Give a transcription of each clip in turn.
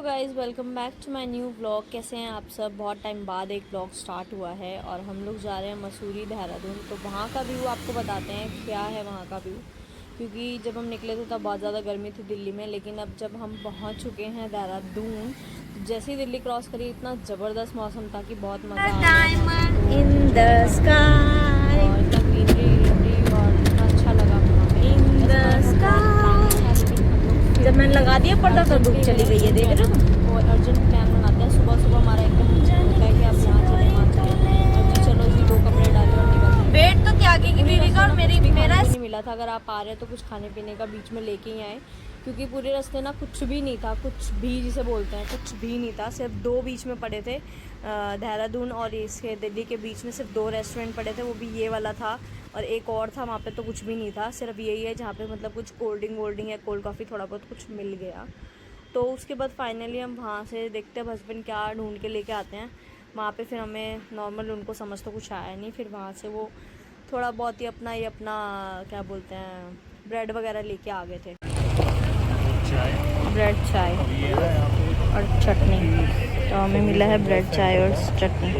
Hello guys, welcome back to my new vlog. कैसे हैं आप सब? बहुत टाइम बाद एक व्लॉग स्टार्ट हुआ है और हम लोग जा रहे हैं मसूरी देहरादून। तो वहाँ का व्यू आपको बताते हैं क्या है वहाँ का व्यू, क्योंकि जब हम निकले थे तब बहुत ज़्यादा गर्मी थी दिल्ली में, लेकिन अब जब हम पहुँच चुके हैं देहरादून, जैसे ही दिल्ली क्रॉस करी इतना ज़बरदस्त मौसम था कि बहुत मज़ा आ गया। इन द स्काई और इतना ग्रीनरी और इतना अच्छा लगा वहाँ पे। जब मैंने लगा दिया पर्दा तो धूप चली गई है, देख रहे हो। वो अर्जेंट प्लान बनाते हैं सुबह सुबह, हमारा एकदम होता है कि आप यहाँ चले वहाँ चले, अभी चलो जी 2 कपड़े डाले और निकल गए। वेट तो त्यागी की बीवी का और मेरा भी नहीं मिला था। अगर आप आ रहे हैं तो कुछ खाने पीने का बीच में लेके ही आए, क्योंकि पूरे रास्ते ना कुछ भी नहीं था, कुछ भी जिसे बोलते हैं कुछ भी नहीं था। सिर्फ 2 बीच में पड़े थे, देहरादून और इसके दिल्ली के बीच में सिर्फ 2 रेस्टोरेंट पड़े थे, वो भी ये वाला था और एक और था। वहाँ पे तो कुछ भी नहीं था, सिर्फ यही है जहाँ पे मतलब कुछ कोल्ड ड्रिंक या कोल्ड कॉफ़ी थोड़ा बहुत कुछ मिल गया। तो उसके बाद फाइनली हम वहाँ से देखते हैं हस्बैंड क्या ढूंढ के लेके आते हैं। वहाँ पे फिर हमें नॉर्मल उनको समझ तो कुछ आया नहीं, फिर वहाँ से वो थोड़ा बहुत ही अपना क्या बोलते हैं ब्रेड वगैरह लेके आ गए थे। ब्रेड चाय और चटनी, तो हमें मिला है ब्रेड चाय और चटनी।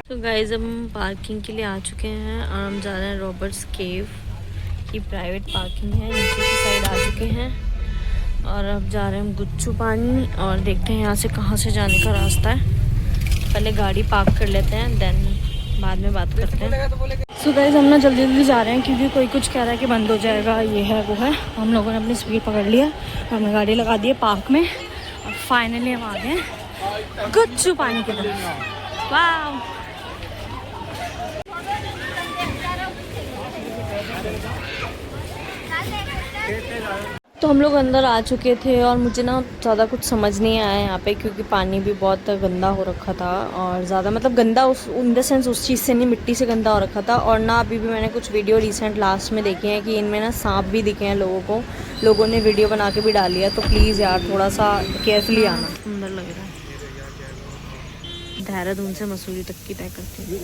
तो गाइस अब हम पार्किंग के लिए आ चुके हैं और हम जा रहे हैं रॉबर्ट्स केव की प्राइवेट पार्किंग है, नीचे की साइड आ चुके हैं और अब जा रहे हैं हम गुच्चू पानी और देखते हैं यहाँ से कहाँ से जाने का रास्ता है। पहले गाड़ी पार्क कर लेते हैं, देन बाद में बात करते हैं। सो गाइस हम ना जल्दी जल्दी जा रहे हैं क्योंकि कोई कुछ कह रहा है कि बंद हो जाएगा, ये है वो है। हम लोगों ने अपनी स्पीड पकड़ लिया, हमने गाड़ी लगा दी है पार्क में और फाइनली हम आ गए गुच्चू पानी की तरफ। वाह, तो हम लोग अंदर आ चुके थे और मुझे ना ज़्यादा कुछ समझ नहीं आया यहाँ पे, क्योंकि पानी भी बहुत गंदा हो रखा था और ज़्यादा मतलब गंदा उस इन द सेंस उस चीज़ से नहीं, मिट्टी से गंदा हो रखा था। और ना अभी भी मैंने कुछ वीडियो रिसेंट लास्ट में देखे हैं कि इनमें ना सांप भी दिखे हैं लोगों को, लोगों ने वीडियो बना के भी डाली है। तो प्लीज़ यार थोड़ा सा केयरफुली आना। सुंदर लग रहा है। देहरादून से मसूरी तक की तय करती है।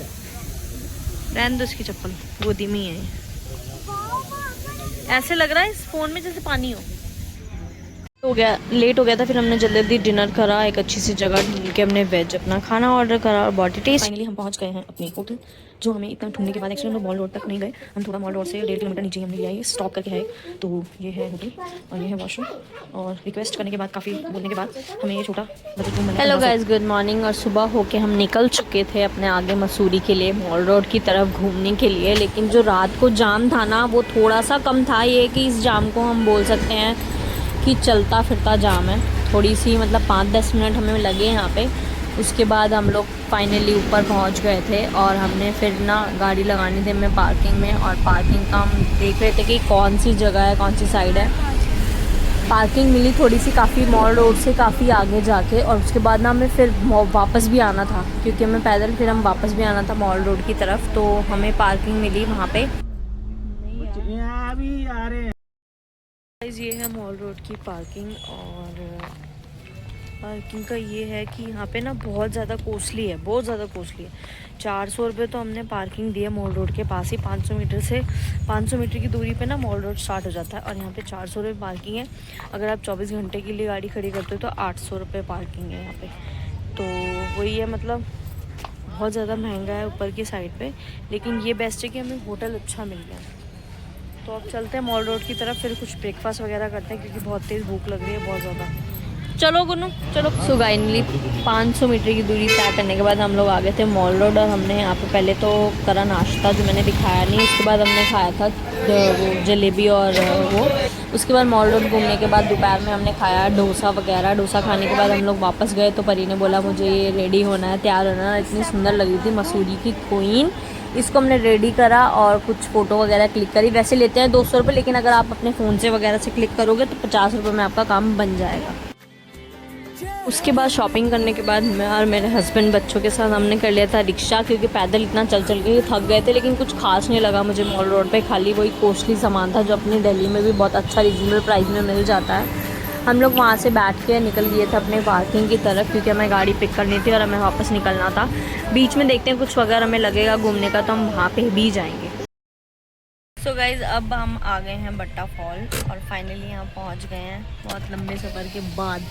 रहने दो इसकी चप्पल, गोदी में ही है। ऐसे लग रहा है इस फ़ोन में जैसे पानी हो गया। लेट हो गया था, फिर हमने जल्दी जल्दी डिनर करा, एक अच्छी सी जगह ढूंढ के हमने वेज अपना खाना ऑर्डर करा और बॉडी टेस्ट। फाइनली हम पहुंच गए हैं अपने होटल, जो हमें इतना ढूंढने के बाद एक्चुअली हम लोग मॉल रोड तक नहीं गए, हम थोड़ा मॉल रोड से 1.5 किलोमीटर नीचे हमने लिया, स्टॉप करके है। तो ये है होटल और ये है वॉशरूम, और रिक्वेस्ट करने के बाद काफ़ी बोलने के बाद हमें ये छोटा बजट रूम मिला। Hello guys, good morning. और सुबह होके हम निकल चुके थे अपने आगे मसूरी के लिए, मॉल रोड की तरफ घूमने के लिए। लेकिन जो रात को जाम था ना वो थोड़ा सा कम था, ये कि इस जाम को हम बोल सकते हैं कि चलता फिरता जाम है। थोड़ी सी मतलब 5-10 मिनट हमें लगे यहाँ पे। उसके बाद हम लोग फाइनली ऊपर पहुँच गए थे और हमने फिर ना गाड़ी लगानी थी हमें पार्किंग में, और पार्किंग का हम देख रहे थे कि कौन सी जगह है, कौन सी साइड है। पार्किंग मिली थोड़ी सी काफ़ी मॉल रोड से काफ़ी आगे जाके, और उसके बाद ना हमें फिर वापस भी आना था, क्योंकि हमें पैदल फिर हम वापस भी आना था मॉल रोड की तरफ। तो हमें पार्किंग मिली वहाँ पे। ये है मॉल रोड की पार्किंग, और पार्किंग का ये है कि यहाँ पे ना बहुत ज़्यादा कॉस्टली है, बहुत ज़्यादा कॉस्टली है। 400 रुपये तो हमने पार्किंग दी है मॉल रोड के पास ही। 500 मीटर की दूरी पे ना मॉल रोड स्टार्ट हो जाता है और यहाँ पे 400 रुपये पार्किंग है। अगर आप 24 घंटे के लिए गाड़ी खड़ी करते हो तो 800 रुपये पार्किंग है यहाँ पे। तो वही है, मतलब बहुत ज़्यादा महंगा है ऊपर की साइड पे, लेकिन ये बेस्ट है कि हमें होटल अच्छा मिल गया। तो अब चलते हैं मॉल रोड की तरफ, फिर कुछ ब्रेकफास्ट वगैरह करते हैं क्योंकि बहुत तेज़ भूख लग रही है, बहुत ज़्यादा। चलो गुनू चलो। सो गाइनली 500 मीटर की दूरी तय करने के बाद हम लोग आ गए थे मॉल रोड, और हमने यहाँ पे पहले तो करा नाश्ता जो मैंने दिखाया नहीं। उसके बाद हमने खाया था वो जलेबी और वो। उसके बाद मॉल रोड घूमने के बाद दोपहर में हमने खाया डोसा वगैरह। डोसा खाने के बाद हम लोग वापस गए, तो परी ने बोला मुझे ये रेडी होना है, तैयार होना है। इतनी सुंदर लगी थी मसूरी की क्वीन, इसको हमने रेडी करा और कुछ फ़ोटो वगैरह क्लिक करी। वैसे लेते हैं 200 रुपये, लेकिन अगर आप अपने फ़ोन से वगैरह से क्लिक करोगे तो 50 रुपये में आपका काम बन जाएगा। उसके बाद शॉपिंग करने के बाद मैं और मेरे हस्बैंड बच्चों के साथ हमने कर लिया था रिक्शा, क्योंकि पैदल इतना चल चल के थक गए थे। लेकिन कुछ खास नहीं लगा मुझे मॉल रोड पे, खाली वही कॉस्टली सामान था जो अपनी दिल्ली में भी बहुत अच्छा रीजनेबल प्राइस में मिल जाता है। हम लोग वहाँ से बैठ के निकल दिए थे अपने पार्किंग की तरफ, क्योंकि हमें गाड़ी पिक करनी थी और हमें वापस निकलना था। बीच में देखते हैं कुछ अगर हमें लगेगा घूमने का तो हम वहाँ पे भी जाएंगे। सो गाइज अब हम आ गए हैं बट्टा फॉल और फाइनली यहाँ पहुँच गए हैं बहुत लंबे सफ़र के बाद।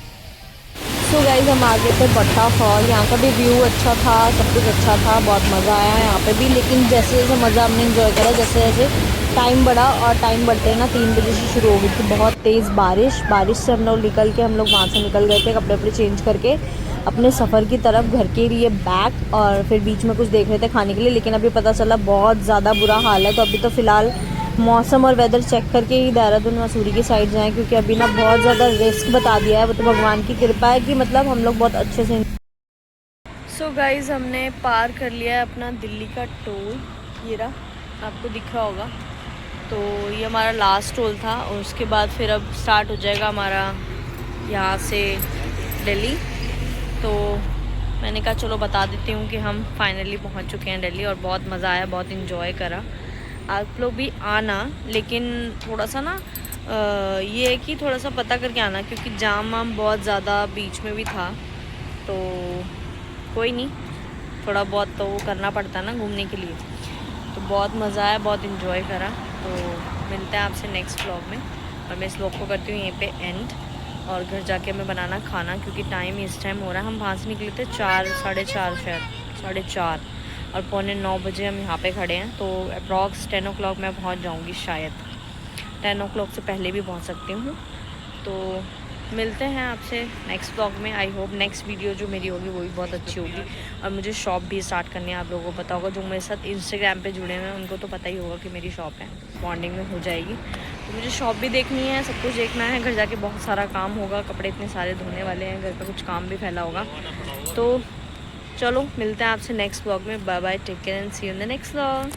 सो गाइज हम आ गए थे बट्टा फॉल। यहाँ का भी व्यू अच्छा था, सब कुछ अच्छा था, बहुत मज़ा आया यहाँ पे भी। लेकिन जैसे जैसे मज़ा हमने इन्जॉय करा, जैसे जैसे टाइम बढ़ा और टाइम बढ़ते ना 3 बजे से शुरू हो गई थी बहुत तेज़ बारिश से हम लोग निकल के वहाँ से निकल गए थे कपड़े वपड़े चेंज करके अपने सफ़र की तरफ घर के लिए बैक। और फिर बीच में कुछ देख रहे थे खाने के लिए, लेकिन अभी पता चला बहुत ज़्यादा बुरा हाल है। तो अभी तो फ़िलहाल मौसम और वेदर चेक करके ही देहरादून मसूरी की साइड जाएं, क्योंकि अभी ना बहुत ज़्यादा रिस्क बता दिया है। वो तो भगवान की कृपा है कि मतलब हम लोग बहुत अच्छे से। सो गाइज़ हमने पार कर लिया है अपना दिल्ली का टोल, ये रहा, आपको दिख रहा होगा। तो ये हमारा लास्ट टोल था और उसके बाद फिर अब स्टार्ट हो जाएगा हमारा यहाँ से दिल्ली। तो मैंने कहा चलो बता देती हूँ कि हम फाइनली पहुँच चुके हैं दिल्ली और बहुत मज़ा आया, बहुत इन्जॉय करा। आप लोग भी आना, लेकिन थोड़ा सा ना ये है कि थोड़ा सा पता करके आना, क्योंकि जाम वाम बहुत ज़्यादा बीच में भी था। तो कोई नहीं, थोड़ा बहुत तो वो करना पड़ता है ना घूमने के लिए। तो बहुत मज़ा आया, बहुत इन्जॉय करा। तो मिलते हैं आपसे नेक्स्ट व्लॉग में, और मैं इस व्लॉग को करती हूँ यहीं पे एंड। और घर जाके हमें बनाना खाना, क्योंकि टाइम इस टाइम हो रहा है। हम वहाँ से निकले थे 4 साढ़े 4 शायद 4:30, और 8:45 बजे हम यहाँ पे खड़े हैं। तो अप्रॉक्स 10 o'clock मैं पहुँच जाऊँगी, शायद 10 o'clock से पहले भी पहुँच सकती हूँ। तो मिलते हैं आपसे नेक्स्ट व्लॉग में। आई होप नेक्स्ट वीडियो जो मेरी होगी वो भी बहुत अच्छी होगी। और मुझे शॉप भी स्टार्ट करनी है, आप लोगों को पता होगा, जो मेरे साथ इंस्टाग्राम पे जुड़े हुए हैं उनको तो पता ही होगा कि मेरी शॉप है, मॉर्निंग में हो जाएगी। तो मुझे शॉप भी देखनी है, सब कुछ देखना है। घर जाके बहुत सारा काम होगा, कपड़े इतने सारे धोने वाले हैं, घर का कुछ काम भी फैला होगा। तो चलो मिलते हैं आपसे नेक्स्ट व्लॉग में। Bye bye, take care and see you in the next vlog.